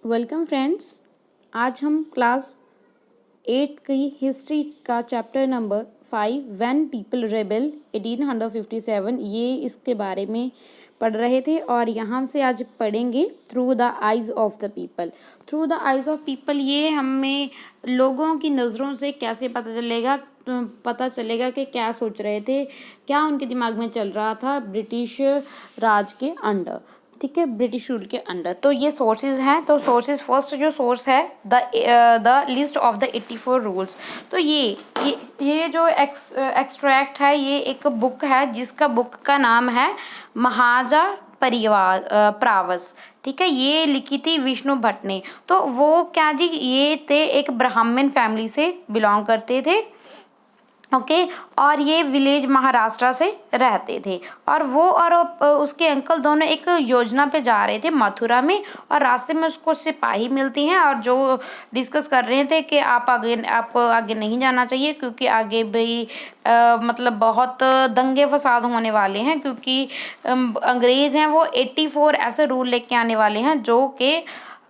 Welcome friends. आज हम class 8 की हिस्ट्री का chapter number 5 when people rebel 1857 ये इसके बारे में पढ़ रहे थे और यहाँ से आज पढ़ेंगे through the eyes of the people. Through the eyes of people ये हमें लोगों की नज़रों से कैसे पता चलेगा कि क्या सोच रहे थे, क्या उनके दिमाग में चल रहा था ब्रिटिश राज के अंडर। ठीक है, ब्रिटिश रूल के अंडर। तो ये सोर्सेज हैं। तो सोर्सेज, फर्स्ट जो सोर्स है the list of the 84 rules. तो ये जो एक्सट्रैक्ट है, ये एक बुक है जिसका बुक का नाम है महाजा परिवार प्रावस। ठीक है, ये लिखी थी विष्णु भट्ट ने। तो वो क्या जी, ये थे एक ब्राह्मण फैमिली से बिलोंग करते थे। ओके और ये विलेज महाराष्ट्र से रहते थे और वो और उसके अंकल दोनों एक योजना पे जा रहे थे मथुरा में, और रास्ते में उसको सिपाही मिलती हैं और जो डिस्कस कर रहे थे कि आपको आगे नहीं जाना चाहिए क्योंकि आगे भी मतलब बहुत दंगे फसाद होने वाले हैं, क्योंकि अंग्रेज़ हैं वो 84 ऐसे रूल लेके आने वाले हैं जो कि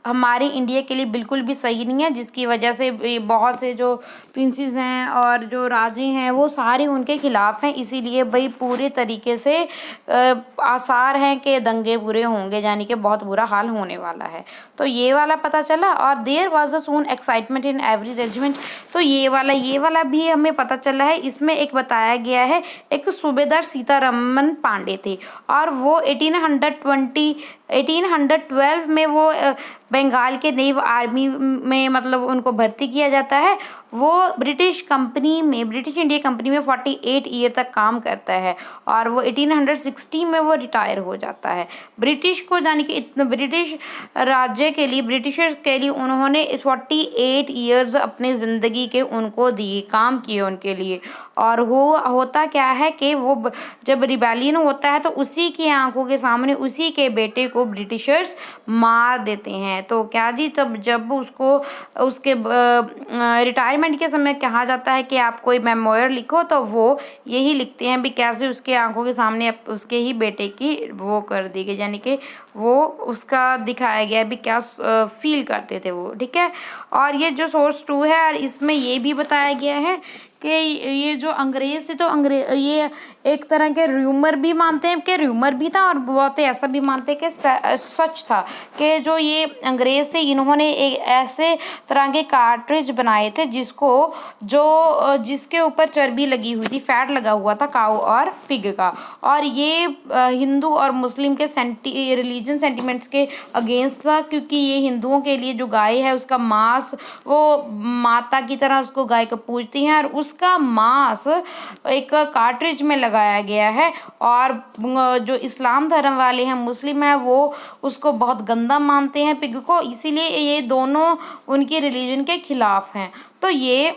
हमारे इंडिया के लिए बिल्कुल भी सही नहीं है, जिसकी वजह से बहुत से जो प्रिंसेस हैं और जो राजे हैं वो सारे उनके खिलाफ हैं। इसीलिए भाई पूरे तरीके से आसार हैं कि दंगे पूरे होंगे, यानी कि बहुत बुरा हाल होने वाला है। तो ये वाला पता चला। और there was a soon excitement in every regiment. तो ये वाला भी हमें पता चला है। इसमें एक बताया गया है, एक सूबेदार सीतारमन पांडे थे और वो 1812 में वो बंगाल के नेव आर्मी में मतलब उनको भर्ती किया जाता है। वो ब्रिटिश इंडिया कंपनी में 48 ईयर तक काम करता है और वो 1860 में वो रिटायर हो जाता है। ब्रिटिश को यानी कि ब्रिटिश राज्य के लिए, ब्रिटिशर्स के लिए उन्होंने 48 ईयर्स अपने ज़िंदगी के उनको दिए, काम किए उनके लिए। और वो होता क्या है कि वो जब रिबेलियन होता है तो उसी की आंखों के सामने उसी के बेटे को ब्रिटिशर्स मार देते हैं। तो क्या जी, तब जब उसको उसके रिटायरमेंट के समय कहा जाता है कि आप कोई मेमोयर लिखो, तो वो यही लिखते हैं भी कैसे उसके आंखों के सामने उसके ही बेटे की वो कर दी गई, यानी कि वो उसका दिखाया गया भी क्या फील करते थे वो। ठीक है, और ये जो सोर्स 2 है और इसमें ये भी बताया गया है कि ये जो अंग्रेज़ थे, तो ये एक तरह के र्यूमर भी मानते हैं कि र्यूमर भी था और बहुत ऐसा भी मानते हैं कि सच था कि जो ये अंग्रेज़ थे इन्होंने एक ऐसे तरह के कार्ट्रिज बनाए थे जिसके ऊपर चर्बी लगी हुई थी, फैट लगा हुआ था काऊ और पिग का। और ये हिंदू और मुस्लिम के रिलीजन सेंटिमेंट्स के अगेंस्ट था, क्योंकि ये हिंदुओं के लिए जो गाय है उसका मांस, वो माता की तरह उसको गाय को पूजती हैं और उसका मांस एक कार्ट्रिज में लगाया गया है। और जो इस्लाम धर्म वाले हैं, मुस्लिम हैं, वो उसको बहुत गंदा मानते हैं पिग को, इसीलिए ये दोनों उनकी रिलीजन के खिलाफ हैं। तो ये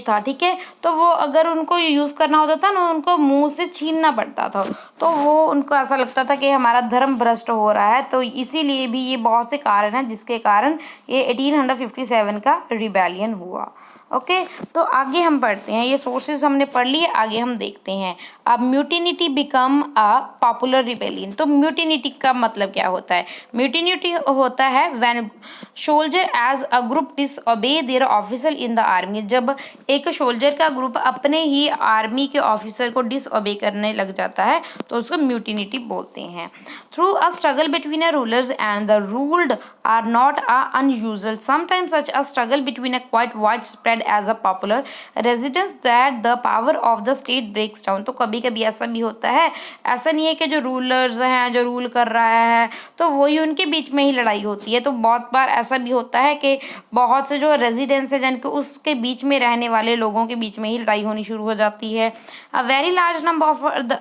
था। ठीक है, तो वो अगर उनको यूज़ करना होता था ना, उनको मुंह से छीनना पड़ता था। तो वो उनको ऐसा लगता था कि हमारा धर्म भ्रष्ट हो रहा है। तो इसीलिए भी ये बहुत से कारण हैं जिसके कारण ये 1857 का रिबेलियन हुआ। ओके, तो आगे हम पढ़ते हैं। ये सोर्सेज हमने पढ़ लिए, आगे हम देखते हैं। अब म्यूटिनिटी बिकम अ पॉपुलर रिबेलियन। तो म्यूटिनिटी का मतलब क्या होता है? म्यूटिनिटी होता है when soldier as a group disobey their officer in the army. जब एक सोल्जर का ग्रुप अपने ही आर्मी के ऑफिसर को डिसओबे करने लग जाता है तो उसको म्यूटिनिटी बोलते हैं। Through a struggle between a rulers and the ruled are not unusual, sometimes such a struggle between a quite widespread as a popular residence that the power of the state breaks down. तो कभी कभी ऐसा भी होता है, ऐसा नहीं है कि जो रूलर्स हैं, जो रूल कर रहा है, तो वही उनके बीच में ही लड़ाई होती है। तो बहुत बार ऐसा भी होता है कि बहुत से जो रेजिडेंस है जिनके उसके बीच में रहने वाले लोगों के बीच में ही लड़ाई होनी शुरू हो जाती है। A very large number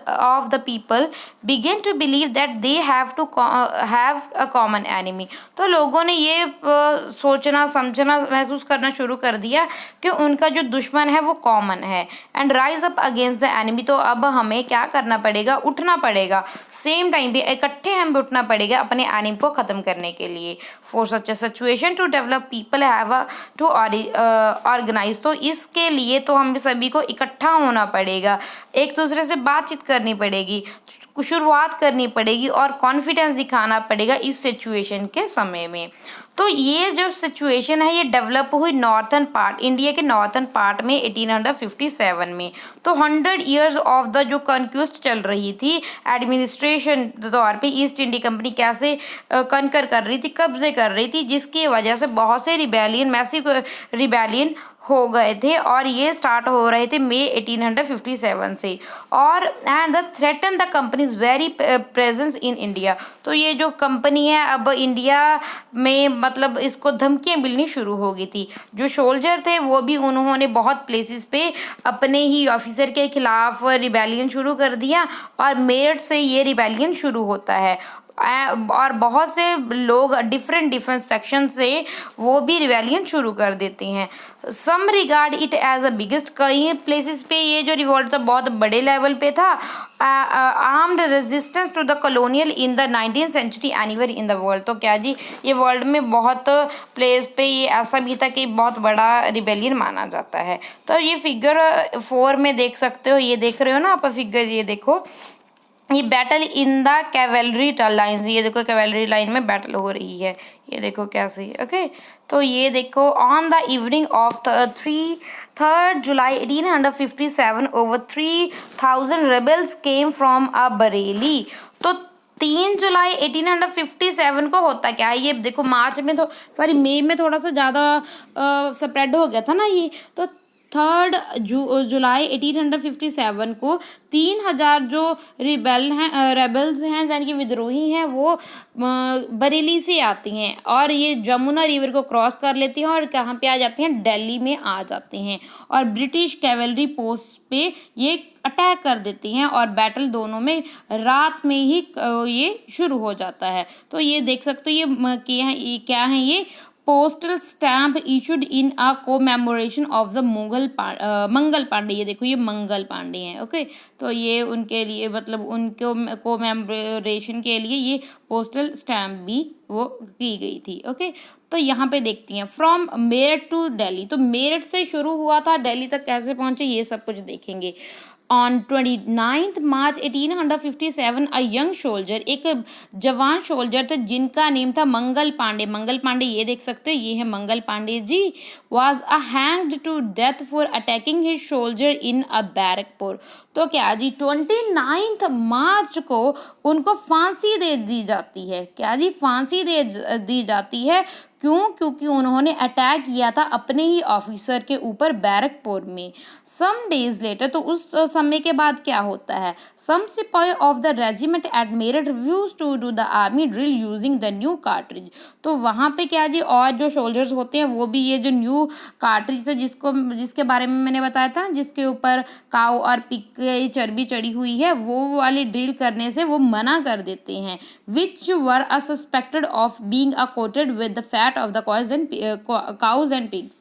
of the people begin to believe that they have a common enemy. तो लोगों ने ये सोचना समझना महसूस करना शुरू कर दिया कि उनका जो दुश्मन है वो कॉमन है। And rise up against the enemy, तो अब हमें क्या करना पड़ेगा, उठना पड़ेगा। सेम टाइम पे इकट्ठे हमें उठना पड़ेगा अपने एनिमी को ख़त्म करने के लिए। For such a situation to develop people have to organise, तो इसके लिए तो हम सभी को इकट्ठा होना पड़ेगा, एक दूसरे से बातचीत करनी पड़ेगी, शुरुआत करनी पड़ेगी और कॉन्फिडेंस दिखाना पड़ेगा इस सिचुएशन के समय में। तो ये जो सिचुएशन है ये डेवलप हुई नॉर्थन पार्ट, इंडिया के नॉर्थन पार्ट में 1857 में। तो 100 ईयर्स ऑफ द जो कॉन्क्वेस्ट चल रही थी एडमिनिस्ट्रेशन तौर पे, ईस्ट इंडिया कंपनी कैसे कनकर कर रही थी, कब्जे कर रही थी, जिसकी वजह से बहुत से रिबेलियन, मैसिव रिबेलियन हो गए थे और ये स्टार्ट हो रहे थे मई 1857 से। और and the threaten the companies very presence in India, तो ये जो कंपनी है अब इंडिया में मतलब इसको धमकियाँ मिलनी शुरू हो गई थी। जो सोल्जर थे वो भी उन्होंने बहुत प्लेसेस पे अपने ही ऑफिसर के खिलाफ रिबेलियन शुरू कर दिया और मेरठ से ये रिबेलियन शुरू होता है। और बहुत से लोग डिफरेंट सेक्शन से वो भी रिवेलियन शुरू कर देते हैं। Some regard it as a biggest, कई प्लेसेस पे ये जो रिवॉल्ट था बहुत बड़े लेवल पे था। Armed resistance to the colonial in the 19th century anywhere in the world, तो क्या जी ये वर्ल्ड में बहुत प्लेस पे ये ऐसा भी था कि बहुत बड़ा रिबेलियन माना जाता है। तो ये फिगर 4 में देख सकते हो, ये देख रहे हो ना आप फिगर, ये देखो ये battle in the cavalry line, ये देखो कैवेलरी लाइन में बैटल हो रही है, ये देखो कैसे। ओके, तो ये देखो on the evening of 3rd July 1857 over 3000 rebels came from a Bareilly. तो 3 जुलाई 1857 को होता क्या है, ये देखो मार्च में तो सॉरी मई में थोड़ा सा ज़्यादा स्प्रेड हो गया था ना ये, तो 3rd जुलाई 1857 को 3000 जो रेबल्स हैं यानी कि विद्रोही हैं वो बरेली से आती हैं और ये जमुना रिवर को क्रॉस कर लेती हैं और कहाँ पे आ जाती हैं, दिल्ली में आ जाती हैं और ब्रिटिश कैवेलरी पोस्ट पे ये अटैक कर देती हैं और बैटल दोनों में रात में ही ये शुरू हो जाता है। तो ये देख सकते हो ये क्या है ये postal stamp issued in a commemoration of the Mangal Pandey, ये देखो ये मंगल पांडे हैं। ओके, तो ये उनके लिए मतलब उनको कोमेमोरेशन के लिए ये पोस्टल स्टैम्प भी वो की गई थी। ओके, तो यहाँ पे देखती हैं फ्रॉम मेरठ टू दिल्ली, तो मेरठ से शुरू हुआ था, दिल्ली तक कैसे पहुँचे ये सब कुछ देखेंगे। On 29th March 1857 a young soldier, एक जवान सोल्जर थे जिनका नेम था मंगल पांडे। मंगल पांडे ये देख सकते हो, ये है Mangal Pandey ji. Was a hanged to death for attacking his soldier in a Barrackpore. तो क्या जी 29 मार्च को उनको फांसी दे दी जाती है। क्या जी फांसी दे दी जाती है, क्यों? क्योंकि उन्होंने अटैक किया था अपने ही ऑफिसर के ऊपर बैरकपुर में। सम डेज लेटर, तो उस समय के बाद क्या होता है, सम सिपाही of the regiment at Meerut refuse to do the army drill using the new cartridge. तो वहाँ पे क्या जी और जो सोल्जर्स होते हैं वो भी ये जो न्यू कार्ट्रिज है जिसके बारे में मैंने बताया था, जिसके ऊपर काऊ और पिग की चर्बी चढ़ी हुई है, वो वाली ड्रिल करने से वो मना कर देते हैं। Which were a suspected of being a coated with the fat of the cows and pigs.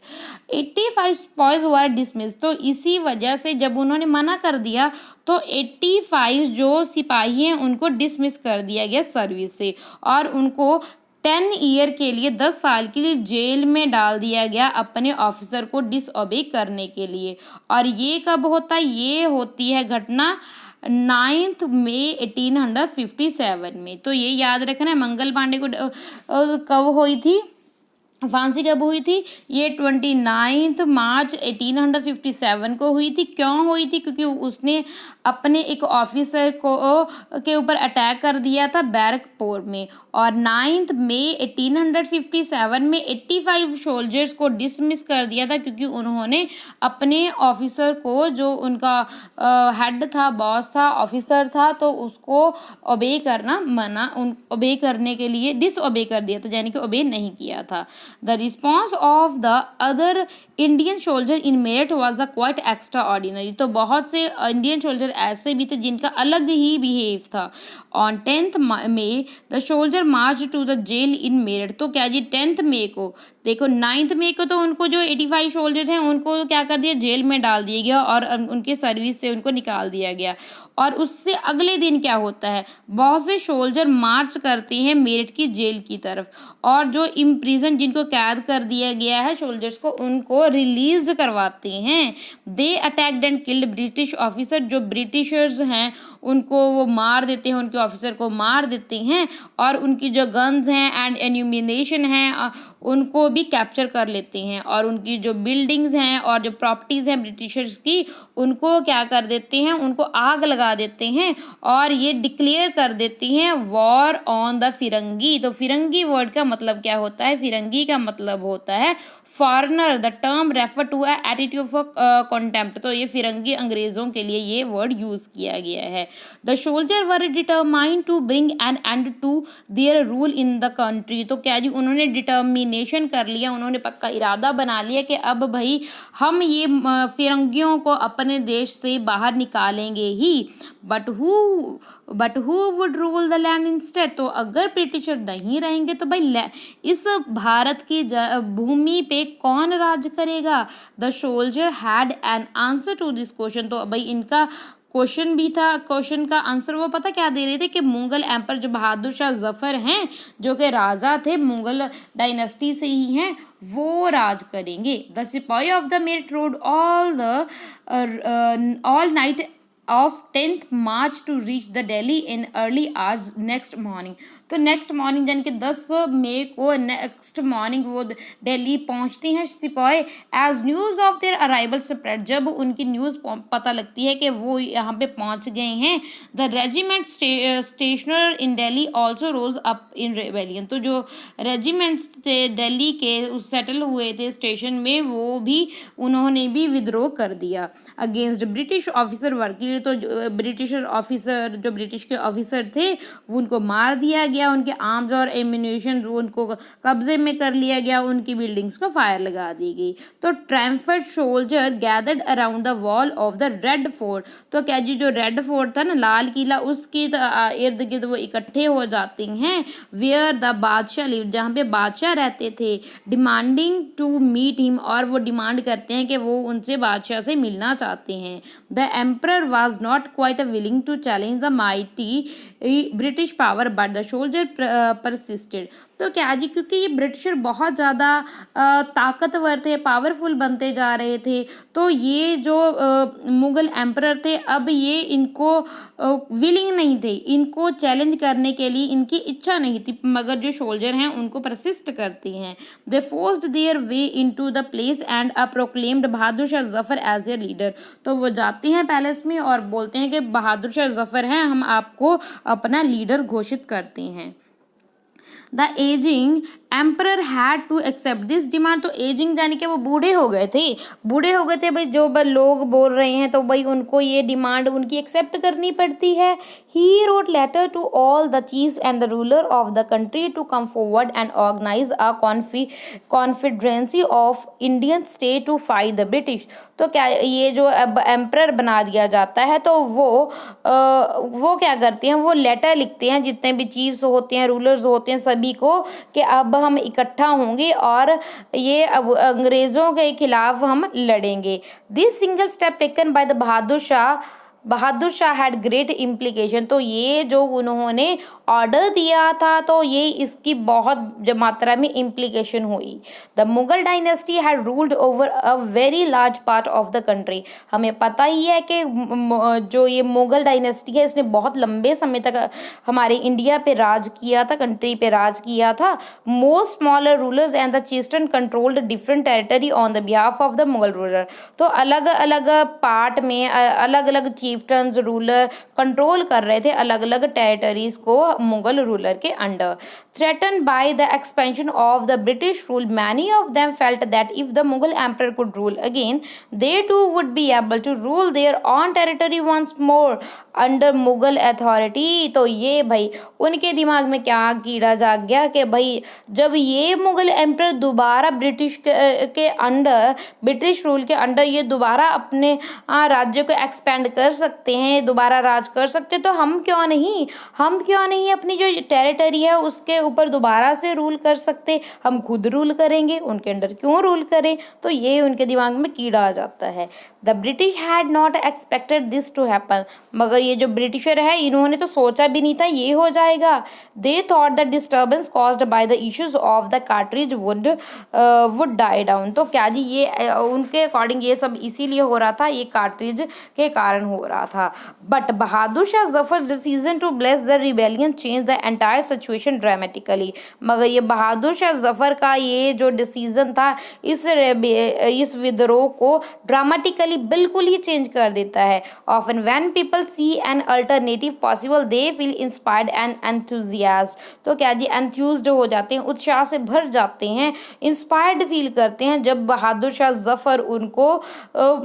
85 spoils were dismissed, तो इसी वजह से जब उन्होंने मना कर दिया तो 85 जो सिपाही हैं उनको डिसमिस कर दिया गया सर्विस से और उनको 10 ईयर के लिए 10 साल के लिए जेल में डाल दिया गया अपने ऑफिसर को डिसओबे करने के लिए। और ये कब होता है, ये होती है घटना 9 मई 1857 में। तो ये याद रखना है मंगल पांडे को कब हुई थी फांसी, कब हुई थी, ये 29 मार्च 1857 को हुई थी। क्यों हुई थी, क्योंकि उसने अपने एक ऑफिसर को के ऊपर अटैक कर दिया था बैरकपुर में। और 9 मई 1857 में 85 सोल्जर्स को डिसमिस कर दिया था क्योंकि उन्होंने अपने ऑफिसर को, जो उनका हेड था, बॉस था, ऑफिसर था, तो उसको ओबे करना ओबे करने के लिए डिसओबे कर दिया था, यानी कि ओबे नहीं किया था। The response of the other Indian soldier in Meerut was a quite extra ordinary. तो बहुत से इंडियन सोल्जर ऐसे भी थे जिनका अलग ही बिहेव था। On 10th May the soldier march to the jail in Meerut. तो क्या जी 10th मई को, देखो 9th मई को तो उनको जो 85 सोल्जर्स हैं उनको क्या कर दिया, जेल में डाल दिया गया और उनके सर्विस से उनको निकाल दिया गया। और उससे अगले दिन क्या होता है, बहुत से सोल्जर मार्च करते हैं मेरठ की जेल की तरफ और जो इम्प्रिजन, जिनको कैद कर दिया गया है सोल्जर्स को, उनको रिलीज करवाते हैं। They attacked and killed British officer. जो ब्रिटिशर्स हैं उनको वो मार देते हैं, उनके ऑफिसर को मार देते हैं और उनकी जो गन्स हैं एंड एम्यूनिशन हैं उनको भी कैप्चर कर लेते हैं और उनकी जो बिल्डिंग्स हैं और जो प्रॉपर्टीज़ हैं ब्रिटिशर्स की उनको क्या कर देते हैं, उनको आग लगा देते हैं और ये डिक्लेयर कर देते हैं वॉर ऑन द फिरंगी। तो फिरंगी वर्ड का मतलब क्या होता है, फिरंगी का मतलब होता है foreigner. The term refer to a attitude of contempt. तो ये फिरंगी अंग्रेजों के लिए ये वर्ड यूज किया गया है। The soldier were determined to bring an end to their rule in the country. तो क्या जी उन्होंने डिटर्मिनेशन कर लिया, उन्होंने पक्का इरादा बना लिया कि अब भाई हम ये फिरंगियों को अपने देश से बाहर निकालेंगे ही। But who would rule the land instead. तो अगर ब्रिटिशर नहीं रहेंगे तो भाई इस भारत की भूमि पे कौन राज करेगा। The soldier had an answer to this question. तो भाई इनका क्वेश्चन भी था, क्वेश्चन का आंसर वो पता क्या दे रहे थे कि मुगल एम्पर जो बहादुर शाह जफर हैं, जो कि राजा थे मुगल डायनेस्टी से ही हैं, वो राज करेंगे। द सिपाही of the Meerut road all night of 10th March two reach the Delhi in early hours next morning. तो नेक्स्ट मॉर्निंग यानी कि 10 मई को नेक्स्ट मॉर्निंग वो दिल्ली पहुंचते हैं सिपाही। As news of their arrival spread. जब उनकी न्यूज़ पता लगती है कि वो यहाँ पे पहुंच गए हैं, the regiment stationer in Delhi also rose up in rebellion. तो जो रेजिमेंट्स थे दिल्ली के सेटल हुए थे स्टेशन में, वो भी उन्होंने भी विद्रोह कर दिया अगेंस्ट ब्रिटिश ऑफिसर वर्किंग। तो ब्रिटिशर ऑफिसर, जो ब्रिटिश के ऑफिसर थे वो उनको मार दिया गया, उनके आर्म्स और एम्यूनिशन उनको कब्जे में कर लिया गया, उनकी बिल्डिंग्स को फायर लगा दी गई। तो triumphant soldier gathered around the wall of the red fort. तो क्या जी जो रेड फोर्ट था ना, लाल किला, उसके इर्द गिर्द वो इकट्ठे हो जाते हैं। वेयर द बादशाह लिव, जहाँ पे बादशाह रहते थे। डिमांडिंग टू मीट हिम, और वो डिमांड करते हैं कि वो उनसे बादशाह से मिलना चाहते हैं। The emperor was not quite willing to challenge the mighty British power, but the soldier persisted। तो क्या जी क्योंकि ये ब्रिटिशर बहुत ज़्यादा ताकतवर थे, पावरफुल बनते जा रहे थे, तो ये जो मुगल एम्परर थे अब ये इनको विलिंग नहीं थे, इनको चैलेंज करने के लिए इनकी इच्छा नहीं थी, मगर जो सोल्जर हैं उनको परसिस्ट करती हैं। They forced their way into the place and proclaimed Bahadur Shah Zafar as their leader. तो वो जाते हैं पैलेस में और बोलते हैं कि बहादुर शाह जफर हैं, हम आपको अपना लीडर घोषित करते हैं। The aging emperor had to accept this demand. तो एजिंग यानी कि वो बूढ़े हो गए थे भाई, जो लोग बोल रहे हैं तो भाई उनको ये डिमांड उनकी एक्सेप्ट करनी पड़ती है। He wrote letter to all the chiefs and the ruler of the country to come forward and organise a confederacy of Indian state to fight the British. तो क्या ये जो अब एम्परर बना दिया जाता है तो वो क्या करते हैं, वो लेटर लिखते हैं जितने भी चीफ्स होते हैं, रूलर्स होते हैं, सभी को, कि अब हम इकट्ठा होंगे और ये अब अंग्रेजों के खिलाफ हम लड़ेंगे। This single step taken by the Bahadur Shah had great implication. तो ये जो उन्होंने ऑर्डर दिया था तो ये इसकी बहुत मात्रा में इम्प्लीकेशन हुई। The Mughal dynasty had ruled over a very large part of the country. हमें पता ही है कि जो ये मुगल डायनेस्टी है इसने बहुत लंबे समय तक हमारे इंडिया पे राज किया था, कंट्री पे राज किया था। Most smaller rulers and the chieftains controlled different territory on the behalf of the Mughal ruler. तो अलग अलग पार्ट में अलग अलग चीफ्टन्स रूलर कंट्रोल कर रहे थे अलग अलग टेरिटरीज को मुगल रूलर के under. Threatened by the expansion of the British rule, many of them felt that if the Mughal emperor could rule again, they too would be able to rule their own territory once more under Mughal authority। तो ये भाई उनके दिमाग में क्या कीड़ा जाग गया कि भाई जब ये मुगल एम्पर दोबारा ब्रिटिश के अंडर, ब्रिटिश रूल के अंडर ये दोबारा अपने राज्य को एक्सपेंड कर सकते हैं, दोबारा राज कर सकते हैं, तो हम क्यों नहीं अपनी जो टेरिटरी है उसके ऊपर दोबारा से रूल कर सकते, हम खुद रूल करेंगे, उनके अंडर क्यों रूल करें। तो ये उनके दिमाग में कीड़ा आ जाता है। The British had not expected this to happen, मगर ये जो ब्रिटिशर है इन्होंने तो सोचा भी नहीं था ये हो जाएगा। They thought the disturbance caused by the issues of the cartridge would die down. तो क्या जी ये उनके अकॉर्डिंग ये सब इसीलिए हो रहा था, ये कार्ट्रिज के कारण हो रहा था। But Bahadur Shah Zafar decision to bless the rebellion change the entire situation dramatically, मगर ये बहादुर शाह जफर का ये जो डिसीजन था इस विद्रोह को ड्रामेटिकली बिल्कुल ही चेंज कर देता है। Often when people see an alternative possible they feel inspired and enthusiast. तो क्या जी एंथ्यूज्ड हो जाते हैं, उत्साह से भर जाते हैं, इंस्पायर्ड फील करते हैं जब बहादुर शाह जफर उनको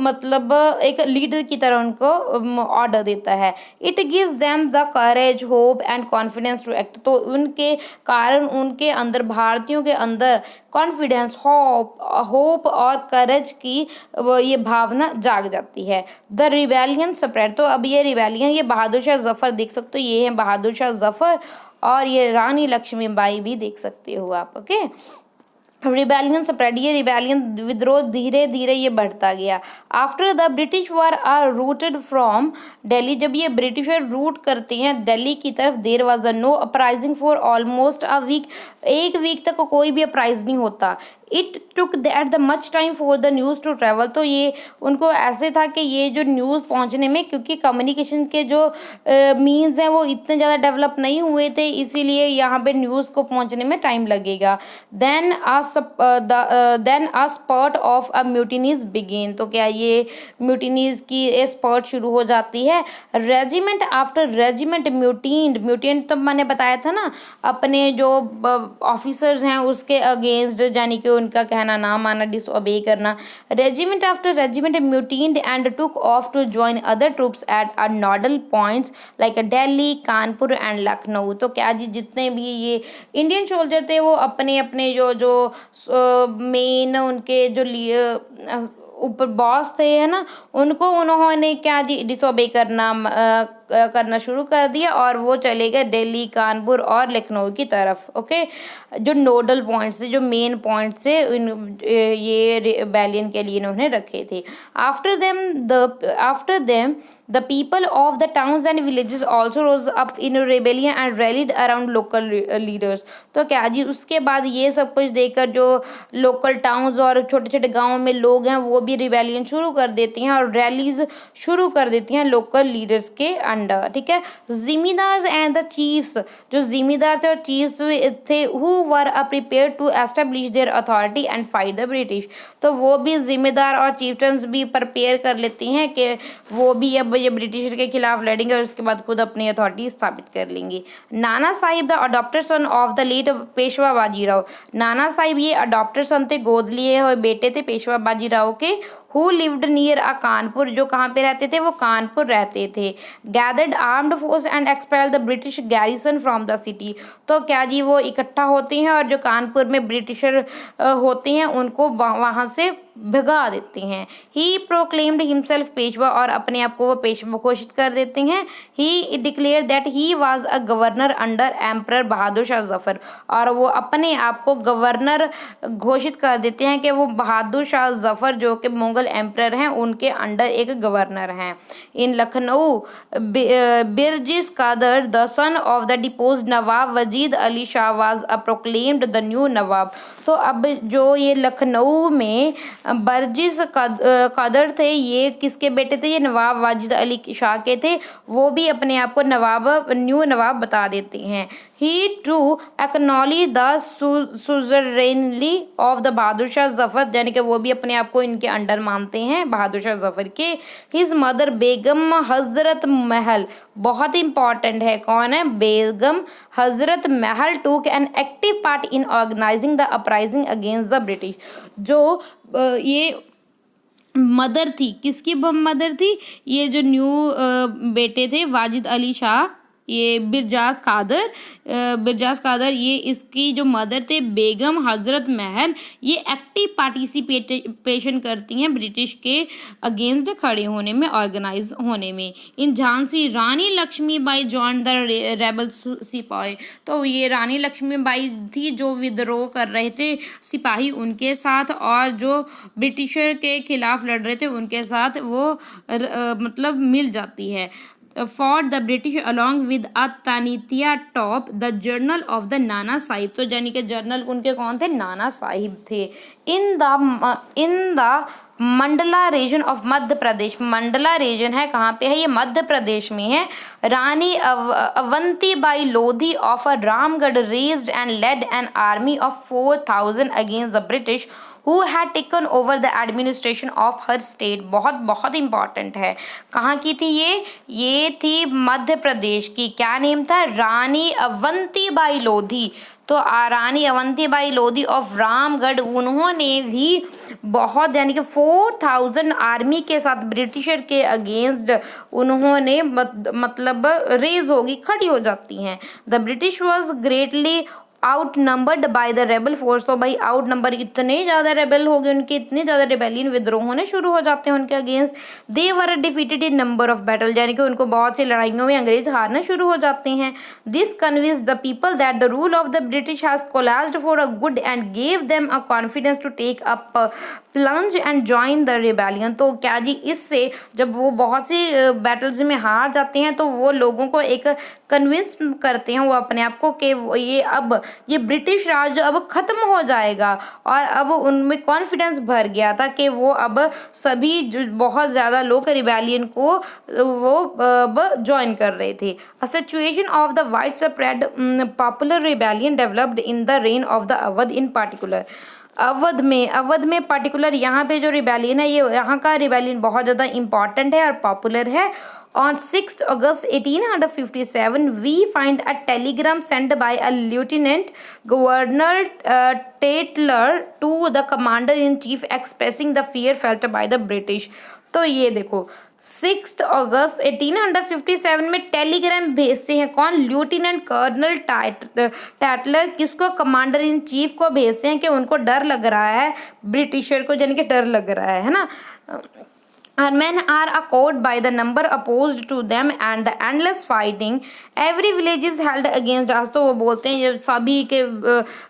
मतलब एक लीडर की तरह उनको ऑर्डर देता है। It gives them the courage, hope and confidence to act. तो उनके कारण उनके अंदर, भारतीयों के अंदर कॉन्फिडेंस, होप और करेज की ये भावना जाग जाती है। The rebellion spread. तो अब ये रिबेलियन, ये बहादुर शाह जफर देख सकते हो, ये है बहादुर शाह जफर, और ये रानी लक्ष्मीबाई भी देख सकते हो आप। ओके, रिबेलियन स्प्रेड, ये रिबेलियन विद्रोह धीरे धीरे ये बढ़ता गया। After the British were are routed from Delhi, जब ये ब्रिटिशर रूट करते हैं दिल्ली की तरफ, there was a no uprising for almost a week, एक वीक तक कोई भी अपराइज नहीं होता। It took that the much time for the news to travel. तो ये उनको ऐसे था कि ये जो न्यूज़ पहुंचने में, क्योंकि कम्युनिकेशन के जो मीन्स हैं वो इतने ज़्यादा डेवलप नहीं हुए थे, इसीलिए यहाँ पे न्यूज़ को पहुंचने में टाइम लगेगा। Then a spurt of a mutinies begin. तो क्या ये म्यूटिनीज की स्पर्ट शुरू हो जाती है। रेजिमेंट आफ्टर रेजिमेंट म्यूटेंट तो मैंने बताया था ना, अपने जो ऑफिसर्स हैं उसके अगेंस्ट, यानी कि उनका कहना ना माना, डिसओबे करना। Regiment after regiment mutinied and took off to join other troops at a nodal points like Delhi, Kanpur and Lucknow. तो क्या जी जितने भी ये इंडियन सोल्जर थे वो अपने अपने जो मेन उनके जो ऊपर बॉस थे है ना, उन्होंने क्या जी डिसओबे करना शुरू कर दिया और वो चले गए दिल्ली, कानपुर और लखनऊ की तरफ। ओके, जो नोडल पॉइंट्स थे, जो मेन पॉइंट्स थे, ये रिबेलियन के लिए इन्होंने रखे थे। After them the people of the towns and villages also rose up in rebellion and rallied around local leaders. तो क्या जी उसके बाद ये सब कुछ देखकर जो लोकल टाउन्स और छोटे छोटे गाँव में लोग हैं वो भी रिबेलियन शुरू कर देती हैं और रैलीज शुरू कर देती हैं लोकल लीडर्स के अंडर। ठीक है, जिमीदार्स एंड द चीफ्स, जो जिमीदार थे और चीफ्स थे, who were prepare to establish their authority and fight the British. तो वो भी जिम्मेदार और चीफ्टन्स भी प्रिपेयर कर लेती हैं कि वो भी अब ये ब्रिटिश के खिलाफ लड़ेंगे और उसके बाद खुद अपनी अथॉरिटी स्थापित कर लेंगे। Nana Sahib the adopted son of the late Peshwa Bajirao. Nana Sahib ये अडॉप्टेड सन थे, गोद लिए हुए बेटे थे पेशवा बाजीराव के। Who lived near a Kanpur, जो कहाँ पे रहते थे, वो कानपुर रहते थे। Gathered armed force and expel the British garrison from the city. तो क्या जी वो इकट्ठा होते हैं और जो कानपुर में ब्रिटिशर होते हैं उनको वहाँ से भगा देते हैं। ही प्रोक्लेम्ड हिमसेल्फ पेशवा, और अपने आप को वो पेशवा घोषित कर देते हैं। He declare that he was a governor under emperor Bahadur Shah Zafar, और वो अपने आप को गवर्नर घोषित कर देते हैं कि वो बहादुर शाह जफर जो कि मुगल एम्परर हैं उनके अंडर एक गवर्नर हैं। In Lucknow Birjis Qadar the son of the deposed nawab Wajid Ali Shah was a proclaimed the new nawab. तो अब जो ये लखनऊ में बर्जिस कादर थे, ये किसके बेटे थे, ये नवाब वाजिद अली शाह के थे। वो भी अपने आप को न्यू नवाब बता देते हैं। He to acknowledge the suzerainty of the Bahadur Shah Zafar, यानी कि वो भी अपने आप को इनके अंडर मानते हैं बहादुर शाह जफर के। हिज मदर बेगम हजरत महल, बहुत इंपॉर्टेंट है, कौन है, बेगम Hazrat Mahal took an active part in organising the uprising against the British. जो ये मदर थी, किसकी मदर थी, ये जो न्यू बेटे थे वाजिद अली शाह, ये बिरजास कादर, ये इसकी जो मदर थे बेगम हजरत महल, ये एक्टिव पार्टिसिपेशन करती हैं ब्रिटिश के अगेंस्ट खड़े होने में, ऑर्गेनाइज होने में। इन झांसी रानी लक्ष्मीबाई जॉइन द रेबल सिपाही, तो ये रानी लक्ष्मीबाई थी जो विद्रोह कर रहे थे सिपाही उनके साथ, और जो ब्रिटिशर के खिलाफ लड़ रहे थे उनके साथ वो मतलब मिल जाती है। For the British along with a Tantia Tope the general of the Nana Sahib, तो यानी कि जर्नल उनके कौन थे, नाना साहिब थे। In the Mandla region of Madhya Pradesh, Mandla region है कहाँ पे है, ये मध्य प्रदेश में है। Rani Avantibai Lodhi of a Ramgarh raised and led an army of 4000 against the British who had taken over the administration of her state, बहुत बहुत इंपॉर्टेंट है। कहाँ की थी ये थी मध्य प्रदेश की। क्या नेम था, रानी अवंतीबाई लोधी। तो रानी अवंतीबाई लोधी ऑफ रामगढ़, उन्होंने भी बहुत यानी कि 4000 आर्मी के साथ ब्रिटिशर के अगेंस्ट उन्होंने मतलब रेज होगी, खड़ी हो जाती हैं। The British was greatly out numbered by the rebel force, तो भाई आउट नंबर, इतने ज़्यादा रेबल हो गए उनके, इतने ज़्यादा रेबेलियन विद्रोह होने शुरू हो जाते हैं उनके against. They were defeated in number of battle, यानी कि उनको बहुत सी लड़ाइयों में अंग्रेज हारना शुरू हो जाते हैं। This convince the people that the rule of the British has collapsed for a good and gave them a confidence to take up plunge and join the rebellion. तो क्या जी, इससे जब वो बहुत सी बैटल्स में हार जाते हैं तो वो लोगों को एक कन्विंस करते हैं वो अपने आप को कि ये ब्रिटिश राज अब ख़त्म हो जाएगा, और अब उनमें कॉन्फिडेंस भर गया था कि वो अब सभी जो बहुत ज़्यादा लोग रिबेलियन को वो अब ज्वाइन कर रहे थे। A situation of the wide spread popular rebellion developed in the rain of the Awadh in particular. Awadh में पर्टिकुलर यहाँ पे जो रिबेलियन है, ये यहाँ का रिबेलियन बहुत ज़्यादा इंपॉर्टेंट है और पॉपुलर है। On 6th August 1857, we find a telegram sent by a Lieutenant Governor Tatler to the Commander-in-Chief expressing the fear felt by the British। तो ये देखो 6 अगस्त 1857 में टेलीग्राम भेजते हैं, कौन, ल्यूटिनेंट कर्नल टैटलर, किसको, कमांडर इन चीफ को भेजते हैं कि उनको डर लग रहा है, ब्रिटिशर को यानी कि डर लग रहा है ना। Our men are awed by the number opposed to them and the endless fighting. Every village is held against us। तो वो बोलते हैं ये सभी के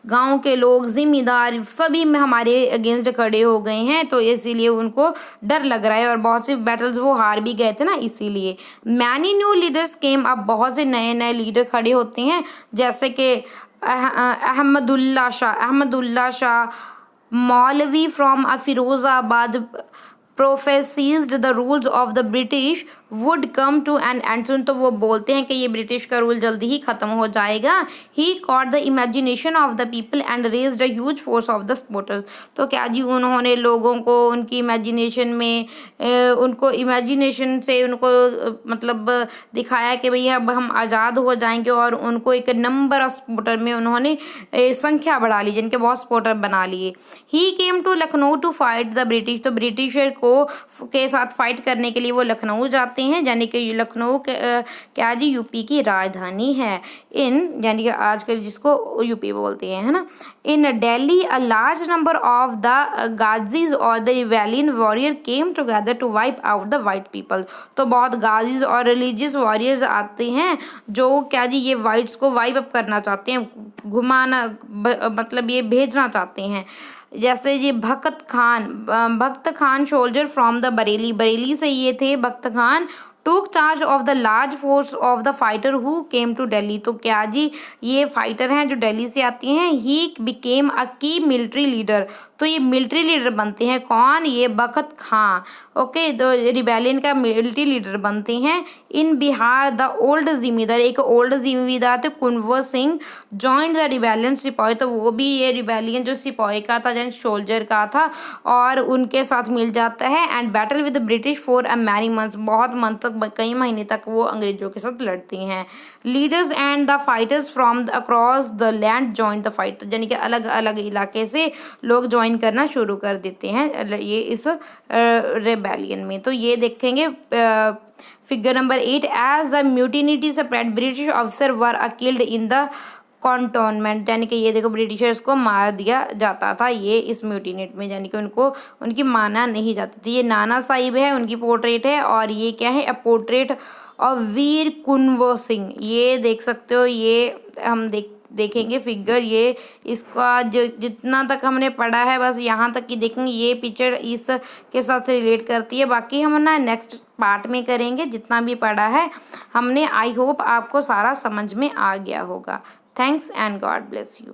गांव के लोग, जिम्मेदार सभी में हमारे अगेंस्ट खड़े हो गए हैं, तो इसीलिए उनको डर लग रहा है, और बहुत सी बैटल्स वो हार भी गए थे ना, इसीलिए। मैनी न्यू लीडर्स केम, अब बहुत से नए नए लीडर खड़े होते हैं, जैसे कि Ahmadullah Shah Maulvi from Firozabad prophesies the rules of the British would come to an end. तो वो बोलते हैं कि ये ब्रिटिश का रूल जल्दी ही ख़त्म हो जाएगा। He caught the imagination of the people and raised a huge force of the supporters. तो क्या जी, उन्होंने लोगों को उनकी इमेजिनेशन में उनको इमेजिनेशन से उनको मतलब दिखाया कि भैया अब हम आज़ाद हो जाएंगे, और उनको एक नंबर ऑफ सपोर्टर में उन्होंने संख्या बढ़ा ली, जिनके बहुत सपोर्टर बना लिए। He came to Lucknow to fight the British, तो ब्रिटिशर के साथ फाइट करने के लिए वो लखनऊ जाते हैं, यानी कि लखनऊ क्या जी यूपी की राजधानी है। इन यानी कि आजकल जिसको यूपी बोलते हैं, है ना। In Delhi a large number of the ghazis और the rebellion warrior came together to wipe out the white people. तो बहुत गाजीज और रिलीजियस वॉरियर्स आते हैं जो क्या जी ये वाइट्स को वाइप अप करना चाहते हैं, घुमाना मतलब ये भेजना चाहते हैं। जैसे ये Bakht Khan soldier from the Bareilly से ये थे Bakht Khan took charge of the large force of the fighter who came to Delhi. तो क्या जी ये फाइटर हैं जो दिल्ली से आती हैं। ही बिकेम अ की मिलिट्री लीडर। तो ये मिलिट्री लीडर बनते हैं कौन, ये बखत खां। ओके, तो रिबेलियन का मिलिट्री लीडर बनते हैं। इन बिहार द ओल्ड जिम्मेदार, एक ओल्ड जिम्मेदार थे Kunwar Singh, join the rebellion सिपाही। तो वो भी ये रिबेलियन जो सिपाही का था, यानी सोल्जर का था, और उनके साथ मिल जाता है। And battle with British for a many months, बहुत मंथ तक, कई महीने तक वो अंग्रेजों के साथ लड़ती हैं। Leaders and the fighters from across the land join the fight, यानी कि अलग अलग इलाके से लोग ज्वाइन करना शुरू कर देते हैं ये इस रेबेलियन में। तो ये देखेंगे figure number 8, as the mutiny spread British officer were killed in the cantonment, यानी कि ये देखो ब्रिटिशर्स को मार दिया जाता था ये इस म्यूटिनेट में, यानी कि उनको उनकी माना नहीं जाती थी। ये नाना साहिब है, उनकी पोर्ट्रेट है, और ये क्या है, अ पोर्ट्रेट ऑफ वीर कुंवर सिंह। ये देख सकते हो, ये हम देखेंगे फिगर, ये इसका जो जितना तक हमने पढ़ा है बस यहाँ तक ही देखेंगे। ये पिक्चर इस के साथ रिलेट करती है, बाकी हम ना नेक्स्ट पार्ट में करेंगे। जितना भी पढ़ा है हमने, आई होप आपको सारा समझ में आ गया होगा। Thanks and God bless you.